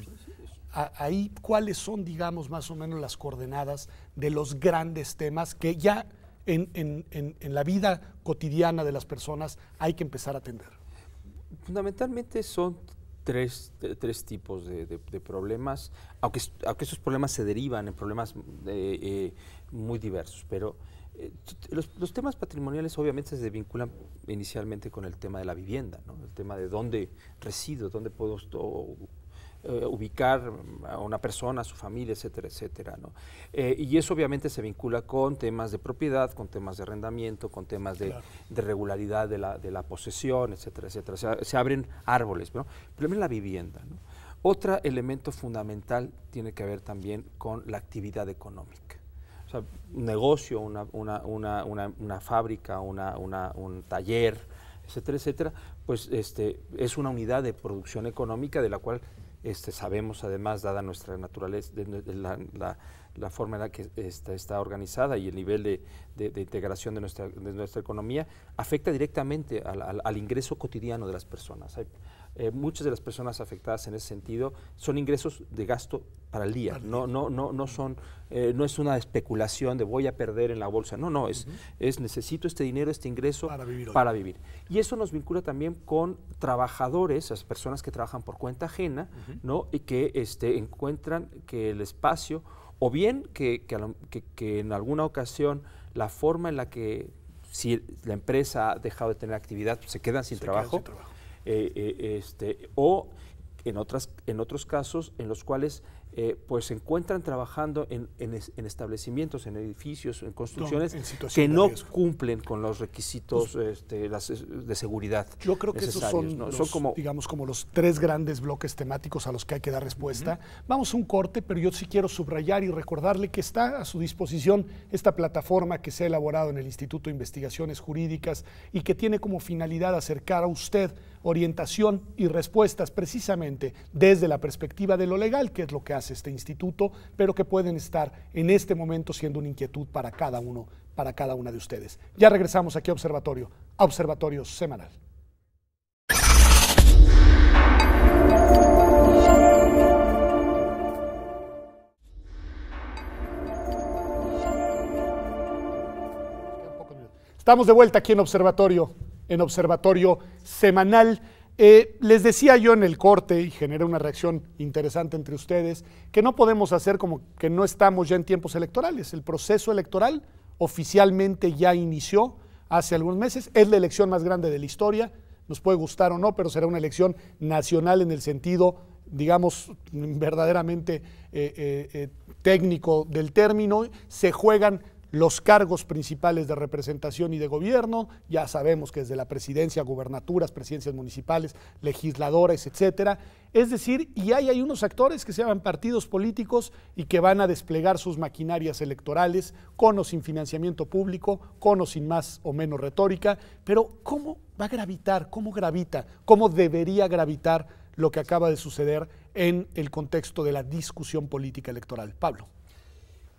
Ahí, ¿cuáles son, digamos, más o menos las coordenadas de los grandes temas que ya en la vida cotidiana de las personas hay que empezar a atender? Fundamentalmente son tres tipos de problemas, aunque esos problemas se derivan en problemas muy diversos, pero los temas patrimoniales obviamente se vinculan inicialmente con el tema de la vivienda, ¿no? El tema de dónde resido, dónde puedo ubicar a una persona, a su familia, etcétera, etcétera, ¿no? Y eso obviamente se vincula con temas de propiedad, con temas de arrendamiento, con temas de regularidad de la posesión, etcétera, etcétera. O sea, se abren árboles, ¿no? Pero es la vivienda, ¿no? Otro elemento fundamental tiene que ver también con la actividad económica. O sea, un negocio, una fábrica, un taller, etcétera, etcétera, pues es una unidad de producción económica de la cual sabemos, además, dada nuestra naturaleza, la forma en la que está organizada y el nivel de integración de nuestra economía, afecta directamente al ingreso cotidiano de las personas. Muchas de las personas afectadas en ese sentido son ingresos de gasto para el día, no es una especulación de voy a perder en la bolsa, no, es necesito este dinero, este ingreso para vivir. Y eso nos vincula también con trabajadores, las personas que trabajan por cuenta ajena, ¿no? Y que encuentran que el espacio, o bien que en alguna ocasión la forma en la que, si la empresa ha dejado de tener actividad, pues se quedan sin trabajo. O en otros casos en los cuales pues se encuentran trabajando en establecimientos, en edificios, en construcciones que no cumplen con los requisitos de seguridad. Yo creo que esos son, ¿no? Digamos, como los tres grandes bloques temáticos a los que hay que dar respuesta. Vamos a un corte, pero yo sí quiero subrayar y recordarle que está a su disposición esta plataforma que se ha elaborado en el Instituto de Investigaciones Jurídicas y que tiene como finalidad acercar a usted orientación y respuestas precisamente desde la perspectiva de lo legal, que es lo que hace este instituto, pero que pueden estar en este momento siendo una inquietud para cada una de ustedes. Ya regresamos aquí a Observatorio Semanal. Estamos de vuelta aquí en Observatorio Semanal. Les decía yo en el corte, y generé una reacción interesante entre ustedes, que no podemos hacer como que no estamos ya en tiempos electorales. El proceso electoral oficialmente ya inició hace algunos meses. Es la elección más grande de la historia, nos puede gustar o no, pero será una elección nacional en el sentido, digamos, verdaderamente técnico del término. Se juegan los cargos principales de representación y de gobierno, ya sabemos que desde la presidencia, gubernaturas, presidencias municipales, legisladores, etcétera. Es decir, y hay unos actores que se llaman partidos políticos y que van a desplegar sus maquinarias electorales, con o sin financiamiento público, con o sin más o menos retórica, pero ¿cómo va a gravitar? ¿Cómo gravita? ¿Cómo debería gravitar lo que acaba de suceder en el contexto de la discusión política electoral? Pablo.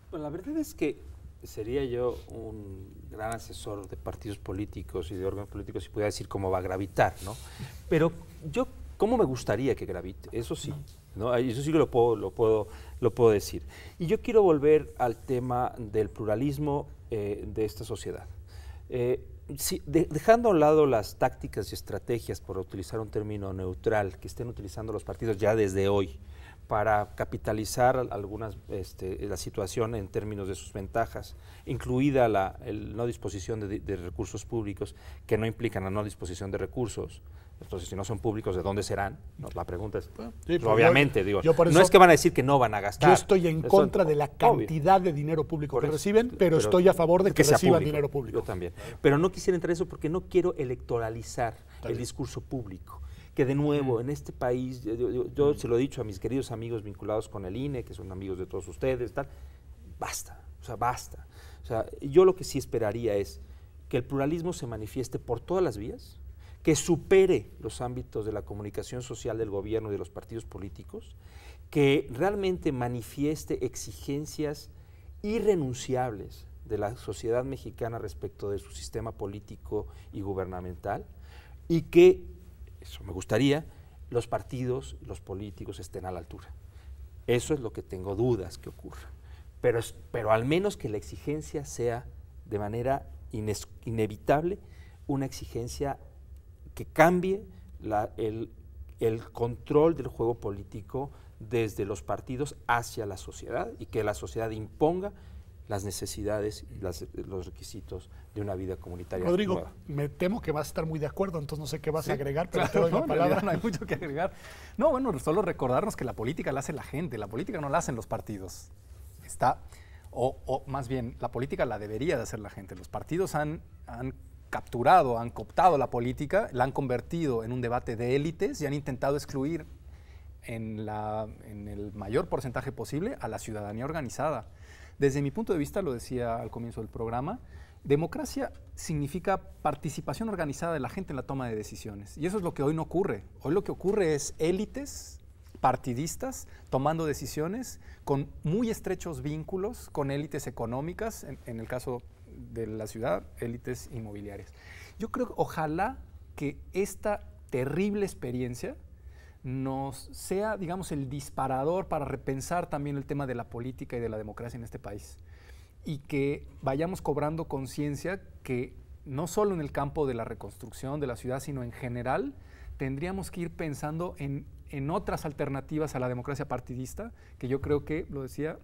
Bueno, la verdad es que sería yo un gran asesor de partidos políticos y de órganos políticos si pudiera decir cómo va a gravitar, ¿no? Pero yo, ¿cómo me gustaría que gravite? Eso sí, ¿no? Eso sí que lo puedo decir. Y yo quiero volver al tema del pluralismo de esta sociedad. Dejando a un lado las tácticas y estrategias, por utilizar un término neutral, que estén utilizando los partidos ya desde hoy, para capitalizar la situación en términos de sus ventajas, incluida la no disposición de recursos públicos, que no implican la no disposición de recursos. Entonces, si no son públicos, ¿de dónde serán? No, la pregunta es, sí, obviamente, no es que van a decir que no van a gastar. Yo estoy en contra de la cantidad de dinero público que reciben, pero estoy a favor de que reciban dinero público. Yo también. Pero no quisiera entrar en eso porque no quiero electoralizar el discurso público. Que de nuevo, en este país, yo se lo he dicho a mis queridos amigos vinculados con el INE, que son amigos de todos ustedes, tal, basta, basta. O sea, yo lo que sí esperaría es que el pluralismo se manifieste por todas las vías, que supere los ámbitos de la comunicación social del gobierno y de los partidos políticos, que realmente manifieste exigencias irrenunciables de la sociedad mexicana respecto de su sistema político y gubernamental, y que eso me gustaría, los partidos, los políticos estén a la altura. Eso es lo que tengo dudas que ocurra. Pero al menos que la exigencia sea de manera inevitable, una exigencia que cambie el control del juego político desde los partidos hacia la sociedad y que la sociedad imponga las necesidades y los requisitos de una vida comunitaria. Rodrigo, nueva. Me temo que vas a estar muy de acuerdo, entonces no sé qué vas a agregar, pero claro, te doy la palabra. No hay mucho que agregar. No, bueno, solo recordarnos que la política la hace la gente, la política no la hacen los partidos. O más bien, la política la debería de hacer la gente. Los partidos han capturado, han cooptado la política, la han convertido en un debate de élites y han intentado excluir en el mayor porcentaje posible a la ciudadanía organizada. Desde mi punto de vista, lo decía al comienzo del programa, democracia significa participación organizada de la gente en la toma de decisiones. Y eso es lo que hoy no ocurre. Hoy lo que ocurre es élites partidistas tomando decisiones con muy estrechos vínculos con élites económicas, en el caso de la ciudad, élites inmobiliarias. Yo creo que ojalá que esta terrible experiencia nos sea, digamos, el disparador para repensar también el tema de la política y de la democracia en este país. Y que vayamos cobrando conciencia que no solo en el campo de la reconstrucción de la ciudad, sino en general, tendríamos que ir pensando en otras alternativas a la democracia partidista, que yo creo que, lo decía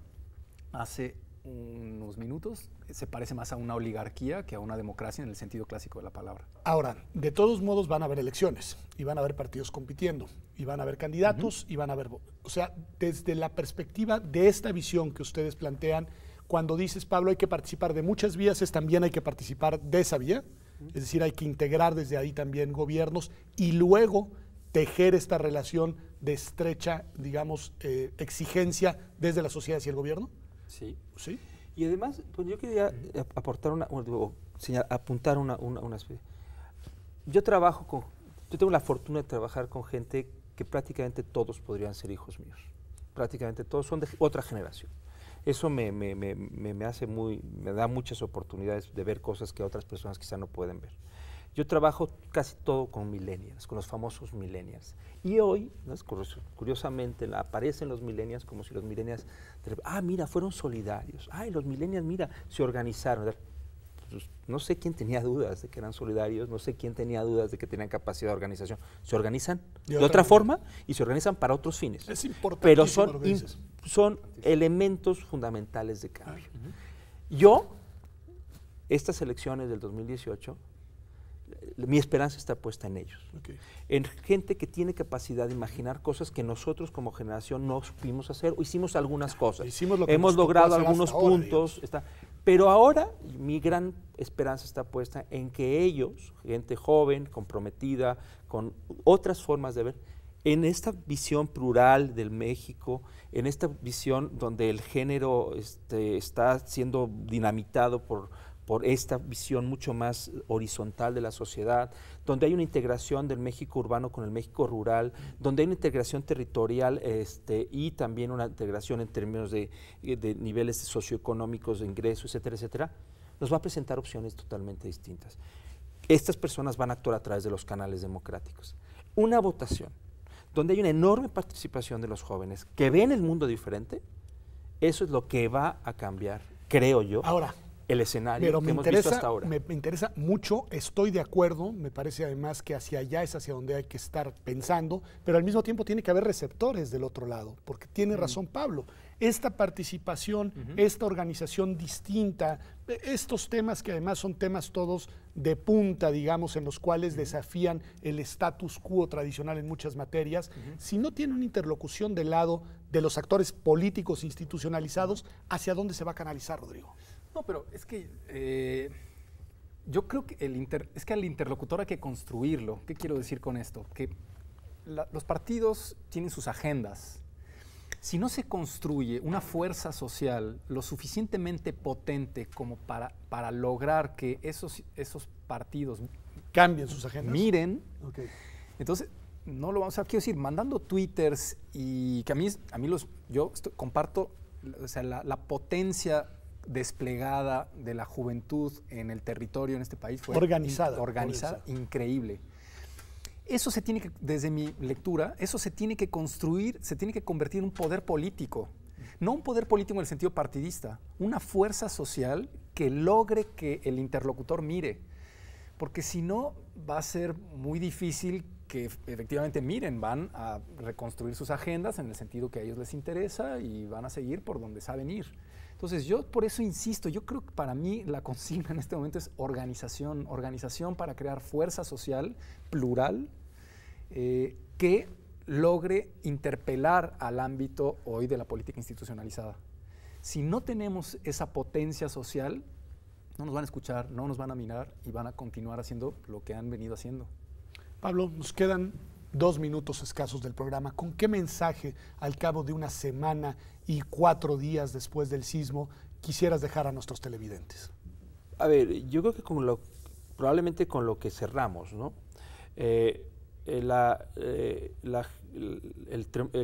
hace unos minutos, se parece más a una oligarquía que a una democracia en el sentido clásico de la palabra. Ahora, de todos modos van a haber elecciones y van a haber partidos compitiendo y van a haber candidatos y van a haber... O sea, desde la perspectiva de esta visión que ustedes plantean, cuando dices, Pablo, hay que participar de muchas vías, también hay que participar de esa vía, es decir, hay que integrar desde ahí también gobiernos y luego tejer esta relación de estrecha, digamos, exigencia desde la sociedad hacia el gobierno. Sí. ¿Sí? Y además, pues yo quería apuntar una especie. Yo tengo la fortuna de trabajar con gente que prácticamente todos podrían ser hijos míos. Prácticamente todos son de otra generación. Eso me da muchas oportunidades de ver cosas que otras personas quizá no pueden ver. Yo trabajo casi todo con millennials, con los famosos millennials. Y hoy, ¿no? Curiosamente, aparecen los millennials como si los millennials, mira, fueron solidarios. Los millennials, mira, se organizaron. Pues, no sé quién tenía dudas de que eran solidarios, no sé quién tenía dudas de que tenían capacidad de organización. Se organizan de otra forma y se organizan para otros fines. Es importante. Pero son elementos fundamentales de cambio. Estas elecciones del 2018, mi esperanza está puesta en ellos, en gente que tiene capacidad de imaginar cosas que nosotros como generación no supimos hacer o hicimos algunas cosas, hemos logrado algunos puntos, Pero ahora mi gran esperanza está puesta en que ellos, gente joven, comprometida, con otras formas de ver, en esta visión plural del México, en esta visión donde el género está siendo dinamitado por esta visión mucho más horizontal de la sociedad, donde hay una integración del México urbano con el México rural, donde hay una integración territorial y también una integración en términos de niveles socioeconómicos, de ingresos, etcétera, etcétera, nos va a presentar opciones totalmente distintas. Estas personas van a actuar a través de los canales democráticos. Una votación donde hay una enorme participación de los jóvenes que ven el mundo diferente, eso es lo que va a cambiar, creo yo, ahora, el escenario que hemos visto hasta ahora. Me interesa mucho, estoy de acuerdo, me parece además que hacia allá es hacia donde hay que estar pensando, pero al mismo tiempo tiene que haber receptores del otro lado, porque tiene razón Pablo. Esta participación, esta organización distinta, estos temas que además son temas todos de punta, digamos, en los cuales desafían el status quo tradicional en muchas materias, si no tiene una interlocución del lado de los actores políticos institucionalizados, ¿hacia dónde se va a canalizar, Rodrigo? No, pero es que yo creo que es que al interlocutor hay que construirlo. ¿Qué quiero decir con esto? Que los partidos tienen sus agendas. Si no se construye una fuerza social lo suficientemente potente como para lograr que esos partidos cambien sus agendas, miren, entonces no lo vamos a, quiero decir, mandando twitters y que comparto, o sea, la potencia desplegada de la juventud en el territorio en este país fue organizada, increíble. Eso se tiene que, desde mi lectura, eso se tiene que construir, se tiene que convertir en un poder político. No un poder político en el sentido partidista, una fuerza social que logre que el interlocutor mire. Porque si no, va a ser muy difícil que efectivamente miren, van a reconstruir sus agendas en el sentido que a ellos les interesa y van a seguir por donde saben ir. Entonces yo por eso insisto, yo creo que para mí la consigna en este momento es organización para crear fuerza social plural que logre interpelar al ámbito hoy de la política institucionalizada. Si no tenemos esa potencia social, no nos van a escuchar, no nos van a mirar y van a continuar haciendo lo que han venido haciendo. Pablo, nos quedan 2 minutos escasos del programa. ¿Con qué mensaje, al cabo de una semana y 4 días después del sismo, quisieras dejar a nuestros televidentes? A ver, yo creo que probablemente con lo que cerramos, ¿no? El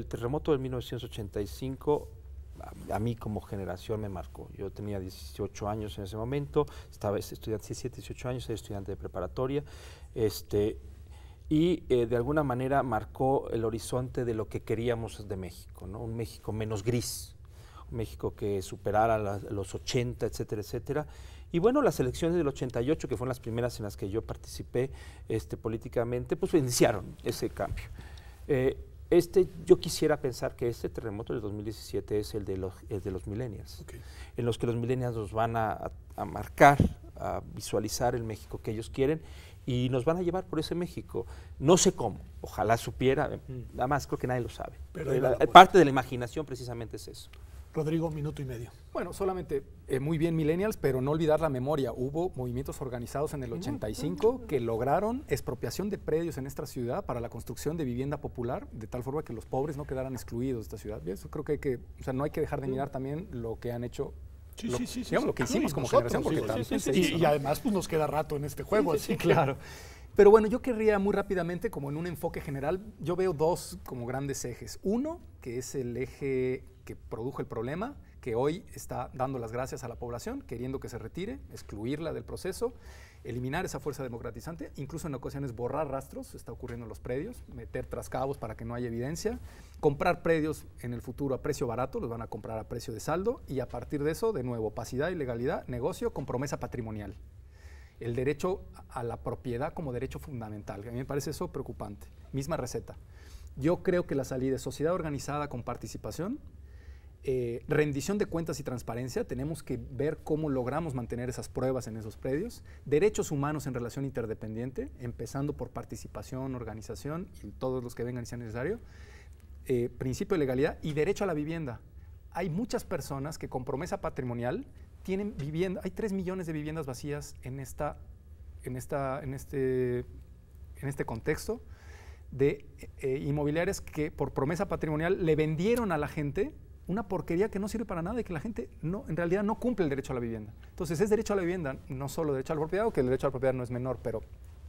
terremoto de 1985 a mí como generación me marcó. Yo tenía 18 años en ese momento, estaba estudiante, 17, 18 años, era estudiante de preparatoria, y de alguna manera marcó el horizonte de lo que queríamos de México, ¿no? Un México menos gris, un México que superara los 80, etcétera, etcétera. Y bueno, las elecciones del 88, que fueron las primeras en las que yo participé políticamente, pues iniciaron ese cambio. Yo quisiera pensar que este terremoto del 2017 es el de los millennials, en los que los millennials nos van a marcar, a visualizar el México que ellos quieren y nos van a llevar por ese México. No sé cómo, ojalá supiera, nada más creo que nadie lo sabe. Pero parte de la imaginación precisamente es eso. Rodrigo, minuto y medio. Bueno, solamente muy bien millennials, pero no olvidar la memoria. Hubo movimientos organizados en el 85 que lograron expropiación de predios en esta ciudad para la construcción de vivienda popular, de tal forma que los pobres no quedaran excluidos de esta ciudad. Eso creo que o sea, no hay que dejar de mirar también lo que han hecho. Digamos, lo que hicimos como generación, porque también se hizo, y además pues nos queda rato en este juego. Sí, claro. Pero bueno, yo querría muy rápidamente, como en un enfoque general, yo veo 2 como grandes ejes. Uno, que es el eje que produjo el problema, que hoy está dando las gracias a la población, queriendo que se retire, excluirla del proceso, eliminar esa fuerza democratizante, incluso en ocasiones borrar rastros, está ocurriendo en los predios, meter trascabos para que no haya evidencia, comprar predios en el futuro a precio barato, los van a comprar a precio de saldo, y a partir de eso, de nuevo, opacidad, ilegalidad, negocio con promesa patrimonial. El derecho a la propiedad como derecho fundamental, a mí me parece eso preocupante. Misma receta. Yo creo que la salida es sociedad organizada con participación, rendición de cuentas y transparencia, tenemos que ver cómo logramos mantener esas pruebas en esos predios, derechos humanos en relación interdependiente, empezando por participación, organización y todos los que vengan si sea necesario, principio de legalidad y derecho a la vivienda. Hay muchas personas que con promesa patrimonial tienen vivienda, hay 3 millones de viviendas vacías en este contexto de inmobiliarias que por promesa patrimonial le vendieron a la gente una porquería que no sirve para nada y que la gente en realidad no cumple el derecho a la vivienda. Entonces es derecho a la vivienda, no solo derecho a la propiedad, que el derecho a la propiedad no es menor, pero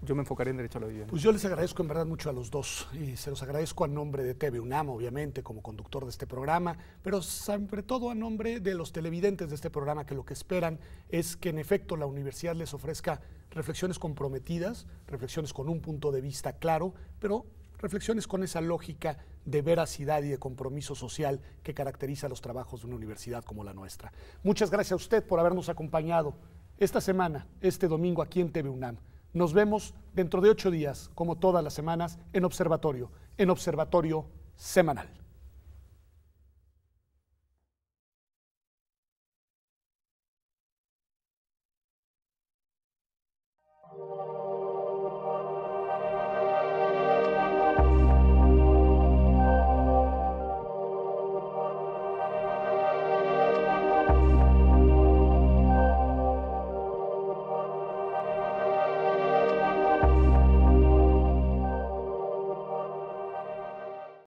yo me enfocaría en derecho a la vivienda. Pues yo les agradezco en verdad mucho a los dos y se los agradezco a nombre de TV UNAM, obviamente, como conductor de este programa, pero sobre todo a nombre de los televidentes de este programa, que lo que esperan es que en efecto la universidad les ofrezca reflexiones comprometidas, reflexiones con un punto de vista claro, pero reflexiones con esa lógica de veracidad y de compromiso social que caracteriza los trabajos de una universidad como la nuestra. Muchas gracias a usted por habernos acompañado esta semana, este domingo aquí en TV UNAM. Nos vemos dentro de 8 días, como todas las semanas, en Observatorio Semanal.